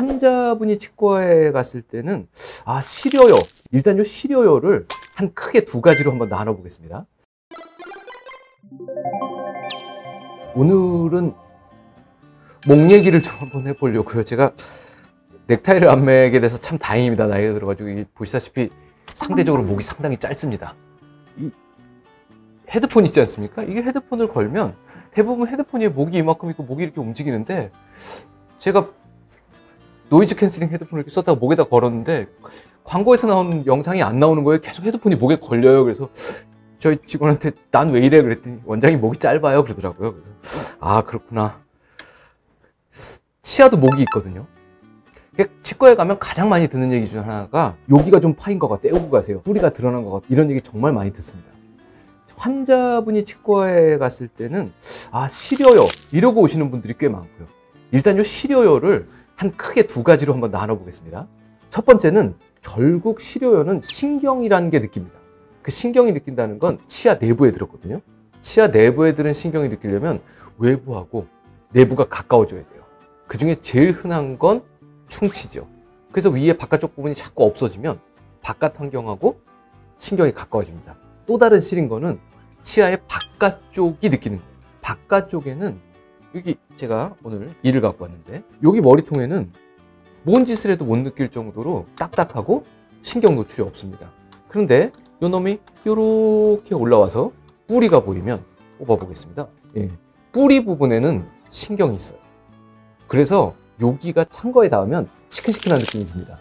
환자분이 치과에 갔을 때는 시려요. 일단 요 시려요를 한 크게 두 가지로 한번 나눠 보겠습니다. 오늘은 목 얘기를 좀 한번 해보려고요. 제가 넥타이를 안 매게 돼서 참 다행입니다. 나이가 들어가지고 보시다시피 상대적으로 목이 상당히 짧습니다. 이 헤드폰 있지 않습니까? 이게 헤드폰을 걸면 대부분 헤드폰이 목이 이만큼 있고 목이 이렇게 움직이는데, 제가 노이즈 캔슬링 헤드폰을 이렇게 썼다가 목에다 걸었는데 광고에서 나오는 영상이 안 나오는 거예요. 계속 헤드폰이 목에 걸려요. 그래서 저희 직원한테 난 왜 이래 그랬더니 원장이 목이 짧아요 그러더라고요. 그래서 그렇구나. 치아도 목이 있거든요. 치과에 가면 가장 많이 듣는 얘기 중 하나가 여기가 좀 파인 것 같아, 떼우고 가세요, 뿌리가 드러난 것 같아, 이런 얘기 정말 많이 듣습니다. 환자분이 치과에 갔을 때는 시려요 이러고 오시는 분들이 꽤 많고요. 일단 요 시려요를 한 크게 두 가지로 한번 나눠 보겠습니다. 첫 번째는 결국 시려요는 신경이라는 게 느낍니다. 그 신경이 느낀다는 건 치아 내부에 들었거든요. 치아 내부에 들은 신경이 느끼려면 외부하고 내부가 가까워져야 돼요. 그 중에 제일 흔한 건 충치죠. 그래서 위에 바깥쪽 부분이 자꾸 없어지면 바깥 환경하고 신경이 가까워집니다. 또 다른 실인 거는 치아의 바깥쪽이 느끼는 거예요. 바깥쪽에는 여기 제가 오늘 이를 갖고 왔는데 여기 머리통에는 뭔 짓을 해도 못 느낄 정도로 딱딱하고 신경 노출이 없습니다. 그런데 요 놈이 이렇게 올라와서 뿌리가 보이면 뽑아 보겠습니다. 뿌리 부분에는 신경이 있어요. 그래서 여기가 찬 거에 닿으면 시큰시큰한 느낌이 듭니다.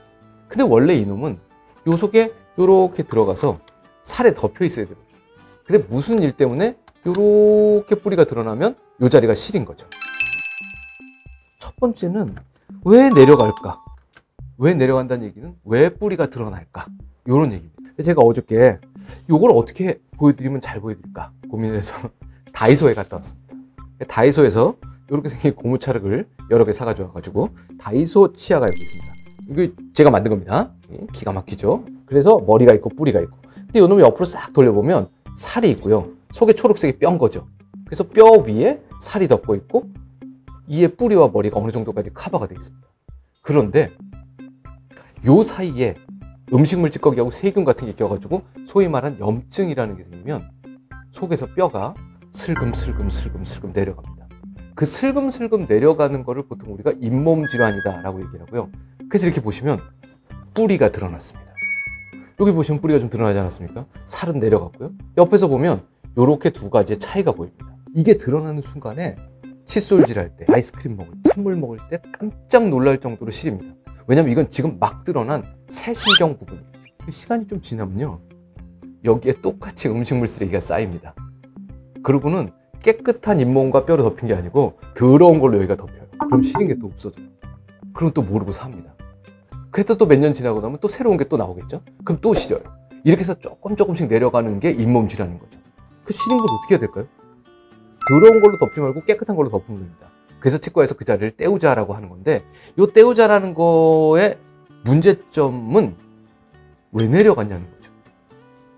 근데 원래 이놈은 요 속에 이렇게 들어가서 살에 덮여 있어야 돼요. 근데 무슨 일 때문에 이렇게 뿌리가 드러나면 이 자리가 시린 거죠. 첫 번째는 왜 내려갈까? 왜 내려간다는 얘기는 왜 뿌리가 드러날까? 이런 얘기입니다. 제가 어저께 이걸 어떻게 보여드리면 잘 보여드릴까 고민을 해서 다이소에 갔다 왔습니다. 다이소에서 이렇게 생긴 고무차륵을 여러 개 사가지고 와가지고, 다이소 치아가 여기 있습니다. 이거 제가 만든 겁니다. 기가 막히죠? 그래서 머리가 있고 뿌리가 있고, 근데 이 놈이 옆으로 싹 돌려보면 살이 있고요. 속에 초록색이 뼈인 거죠. 그래서 뼈 위에 살이 덮고 있고 이에 뿌리와 머리가 어느 정도까지 커버가 되어 있습니다. 그런데 요 사이에 음식물 찌꺼기하고 세균 같은 게 껴가지고 소위 말한 염증이라는 게 생기면 속에서 뼈가 슬금슬금 내려갑니다. 그 슬금슬금 내려가는 거를 보통 우리가 잇몸 질환이다 라고 얘기를 하고요. 그래서 이렇게 보시면 뿌리가 드러났습니다. 여기 보시면 뿌리가 좀 드러나지 않았습니까? 살은 내려갔고요. 옆에서 보면 이렇게 두 가지의 차이가 보입니다. 이게 드러나는 순간에 칫솔질 할 때, 아이스크림 먹을 때, 찬물 먹을 때 깜짝 놀랄 정도로 시립니다. 왜냐면 이건 지금 막 드러난 새 신경 부분이에요. 시간이 좀 지나면요, 여기에 똑같이 음식물 쓰레기가 쌓입니다. 그러고는 깨끗한 잇몸과 뼈로 덮인 게 아니고 더러운 걸로 여기가 덮여요. 그럼 시린 게 또 없어져요. 그럼 또 모르고 삽니다. 그래도 또 몇 년 지나고 나면 또 새로운 게 또 나오겠죠? 그럼 또 시려요. 이렇게 해서 조금씩 내려가는 게 잇몸 질환인 거죠. 그 시린 걸 어떻게 해야 될까요? 더러운 걸로 덮지 말고 깨끗한 걸로 덮으면 됩니다. 그래서 치과에서 그 자리를 떼우자라고 하는 건데, 이 떼우자라는 거의 문제점은 왜 내려갔냐는 거죠.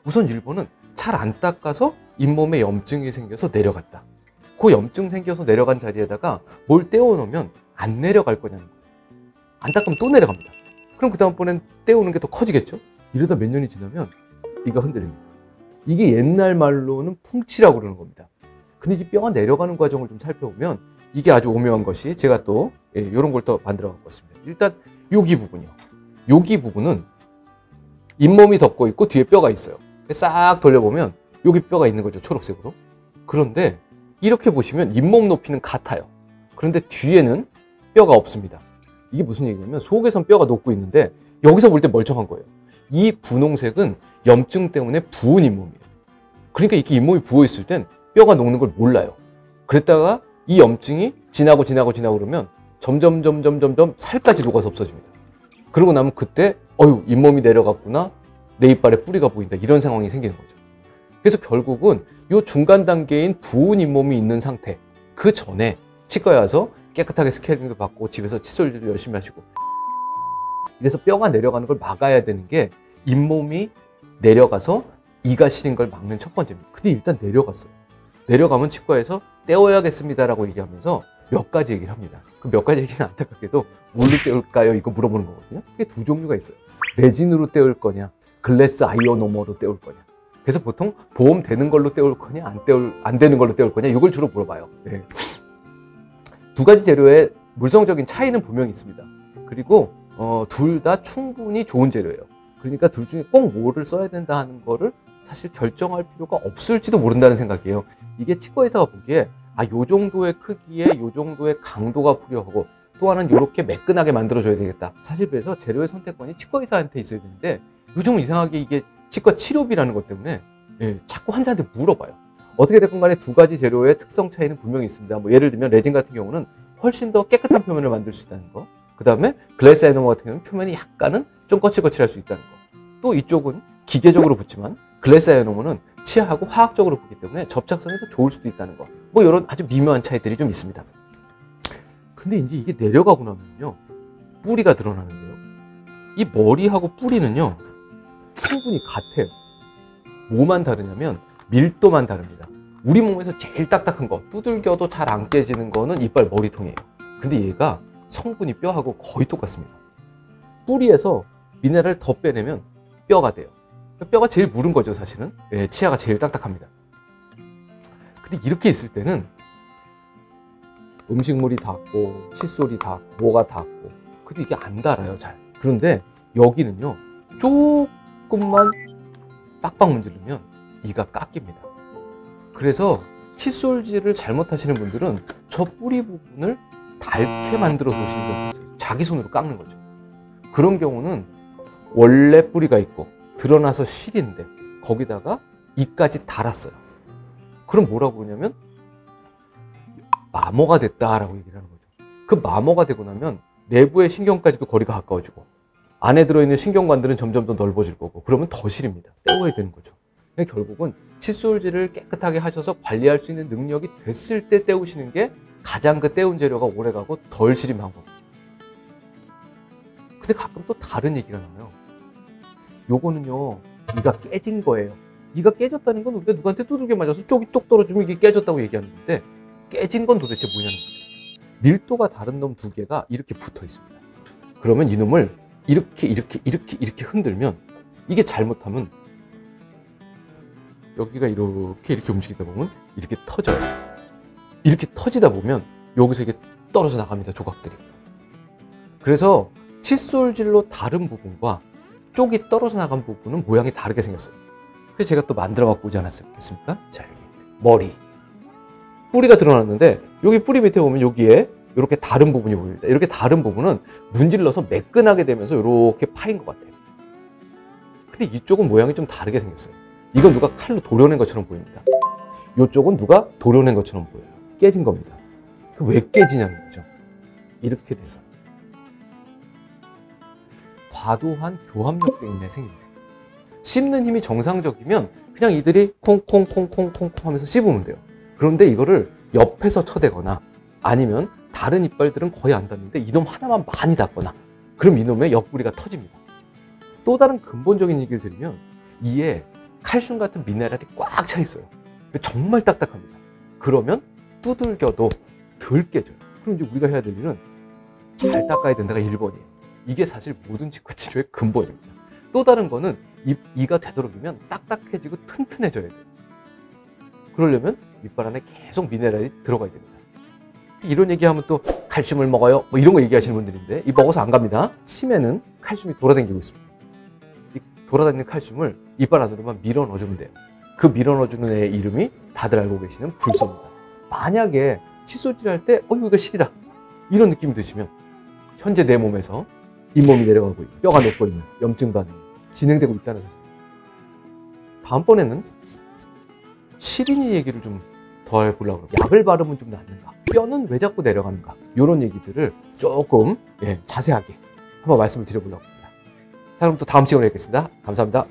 우선 1번은 잘 안 닦아서 잇몸에 염증이 생겨서 내려갔다. 그 염증 생겨서 내려간 자리에다가 뭘 떼어놓으면 안 내려갈 거냐는 거예요. 안 닦으면 또 내려갑니다. 그럼 그 다음번엔 떼우는 게 더 커지겠죠? 이러다 몇 년이 지나면 이가 흔들립니다. 이게 옛날 말로는 풍치라고 그러는 겁니다. 근데 이 뼈가 내려가는 과정을 좀 살펴보면 이게 아주 오묘한 것이, 제가 또 이런 걸 또 만들어 갖고 왔습니다. 일단 여기 부분이요. 여기 부분은 잇몸이 덮고 있고 뒤에 뼈가 있어요. 싹 돌려보면 여기 뼈가 있는 거죠, 초록색으로. 그런데 이렇게 보시면 잇몸 높이는 같아요. 그런데 뒤에는 뼈가 없습니다. 이게 무슨 얘기냐면 속에선 뼈가 녹고 있는데 여기서 볼 때 멀쩡한 거예요. 이 분홍색은 염증 때문에 부은 잇몸이에요. 그러니까 이렇게 잇몸이 부어 있을 땐 뼈가 녹는 걸 몰라요. 그랬다가 이 염증이 지나고 그러면 점점 살까지 녹아서 없어집니다. 그러고 나면 그때 잇몸이 내려갔구나, 내 이빨에 뿌리가 보인다, 이런 상황이 생기는 거죠. 그래서 결국은 이 중간 단계인 부은 잇몸이 있는 상태, 그 전에 치과에 와서 깨끗하게 스케일링도 받고 집에서 칫솔질도 열심히 하시고, 이래서 뼈가 내려가는 걸 막아야 되는 게 잇몸이 내려가서 이가 시린 걸 막는 첫 번째입니다. 근데 일단 내려갔어요. 내려가면 치과에서 떼어야겠습니다라고 얘기하면서 몇 가지 얘기를 합니다. 그 몇 가지 얘기는 안타깝게도 뭘로 때울까요? 이거 물어보는 거거든요. 그게 두 종류가 있어요. 레진으로 때울 거냐, 글래스 아이오노머로 때울 거냐. 그래서 보통 보험 되는 걸로 때울 거냐, 안 되는 걸로 때울 거냐, 이걸 주로 물어봐요. 네. 두 가지 재료의 물성적인 차이는 분명히 있습니다. 그리고 둘 다 충분히 좋은 재료예요. 그러니까 둘 중에 꼭 뭐를 써야 된다 하는 거를 사실 결정할 필요가 없을지도 모른다는 생각이에요. 이게 치과의사가 보기에 요 정도의 크기에 요 정도의 강도가 필요하고 또 하나는 이렇게 매끈하게 만들어줘야 되겠다. 사실 그래서 재료의 선택권이 치과의사한테 있어야 되는데 요즘은 이상하게 이게 치과 치료비라는 것 때문에 자꾸 환자한테 물어봐요. 어떻게 됐건 간에 두 가지 재료의 특성 차이는 분명히 있습니다. 뭐 예를 들면 레진 같은 경우는 훨씬 더 깨끗한 표면을 만들 수 있다는 거. 그 다음에 글래스 아이노머 같은 경우는 표면이 약간은 좀 거칠거칠할 수 있다는 거. 또 이쪽은 기계적으로 붙지만 글래스 아이노머는 치아하고 화학적으로 붙기 때문에 접착성이 더 좋을 수도 있다는 거. 뭐 이런 아주 미묘한 차이들이 좀 있습니다. 근데 이제 이게 내려가고 나면요, 뿌리가 드러나는데요. 이 머리하고 뿌리는요, 성분이 같아요. 뭐만 다르냐면 밀도만 다릅니다. 우리 몸에서 제일 딱딱한 거, 두들겨도 잘 안 깨지는 거는 이빨 머리통이에요. 근데 얘가 성분이 뼈하고 거의 똑같습니다. 뿌리에서 미네랄을 더 빼내면 뼈가 돼요. 뼈가 제일 무른 거죠, 사실은. 치아가 제일 딱딱합니다. 근데 이렇게 있을 때는 음식물이 닿고 칫솔이 닿고 뭐가 닿고, 근데 이게 안 닳아요, 잘. 그런데 여기는요, 조금만 빡빡 문지르면 이가 깎입니다. 그래서 칫솔질을 잘못하시는 분들은 저 뿌리 부분을 닳게 만들어 놓으시는 경우가 있어요. 자기 손으로 깎는 거죠. 그런 경우는 원래 뿌리가 있고 드러나서 실인데 거기다가 이까지 닳았어요. 그럼 뭐라고 그러냐면 마모가 됐다라고 얘기를 하는 거죠. 그 마모가 되고 나면 내부의 신경까지도 거리가 가까워지고 안에 들어있는 신경관들은 점점 더 넓어질 거고, 그러면 더 시립니다. 떼워야 되는 거죠. 결국은 칫솔질을 깨끗하게 하셔서 관리할 수 있는 능력이 됐을 때 떼우시는 게 가장 그 떼운 재료가 오래가고 덜 시린 방법이죠. 근데 가끔 또 다른 얘기가 나와요. 요거는요, 이가 깨진 거예요. 이가 깨졌다는 건 우리가 누구한테 두들겨 맞아서 쪽이 똑 떨어지면 이게 깨졌다고 얘기하는 건데, 깨진 건 도대체 뭐냐는 거죠. 밀도가 다른 놈 두 개가 이렇게 붙어 있습니다. 그러면 이놈을 이렇게 흔들면, 이게 잘못하면 여기가 이렇게 움직이다 보면 이렇게 터져요. 이렇게 터지다 보면 여기서 이게 떨어져 나갑니다, 조각들이. 그래서 칫솔질로 다른 부분과 쪽이 떨어져 나간 부분은 모양이 다르게 생겼어요. 그래서 제가 또 만들어 갖고 오지 않았습니까? 자, 여기 머리, 뿌리가 드러났는데 여기 뿌리 밑에 보면 여기에 이렇게 다른 부분이 보입니다. 이렇게 다른 부분은 문질러서 매끈하게 되면서 이렇게 파인 것 같아요. 근데 이쪽은 모양이 좀 다르게 생겼어요. 이건 누가 칼로 도려낸 것처럼 보입니다. 이쪽은 누가 도려낸 것처럼 보여요. 깨진 겁니다. 왜 깨지냐는 거죠. 이렇게 돼서 과도한 교합력 때문에 생깁니다. 씹는 힘이 정상적이면 그냥 이들이 콩콩콩콩콩콩 하면서 씹으면 돼요. 그런데 이거를 옆에서 쳐대거나 아니면 다른 이빨들은 거의 안 닿는데 이놈 하나만 많이 닿거나, 그럼 이놈의 옆구리가 터집니다. 또 다른 근본적인 얘기를 드리면 이에 칼슘 같은 미네랄이 꽉 차 있어요. 정말 딱딱합니다. 그러면 두들겨도 덜 깨져요. 그럼 이제 우리가 해야 될 일은 잘 닦아야 된다가 1번이에요. 이게 사실 모든 치과 치료의 근본입니다. 또 다른 거는 이가 되도록이면 딱딱해지고 튼튼해져야 돼요. 그러려면 이빨 안에 계속 미네랄이 들어가야 됩니다. 이런 얘기하면 또 칼슘을 먹어요, 뭐 이런 거 얘기하시는 분들인데, 이 먹어서 안 갑니다. 침에는 칼슘이 돌아다니고 있습니다. 이 돌아다니는 칼슘을 이빨 안으로만 밀어 넣어주면 돼요. 그 밀어 넣어주는 애의 이름이 다들 알고 계시는 불소입니다. 만약에 칫솔질 할 때 이거 실이다 이런 느낌이 드시면 현재 내 몸에서 잇몸이 내려가고 있고 뼈가 녹고 있는 염증 반응이 진행되고 있다는 사실. 다음번에는 시린이 얘기를 좀 더 해보려고 그래요. 약을 바르면 좀 낫는가, 뼈는 왜 자꾸 내려가는가, 이런 얘기들을 조금 자세하게 한번 말씀을 드려보려고 합니다. 자, 그럼 또 다음 시간에 뵙겠습니다. 감사합니다.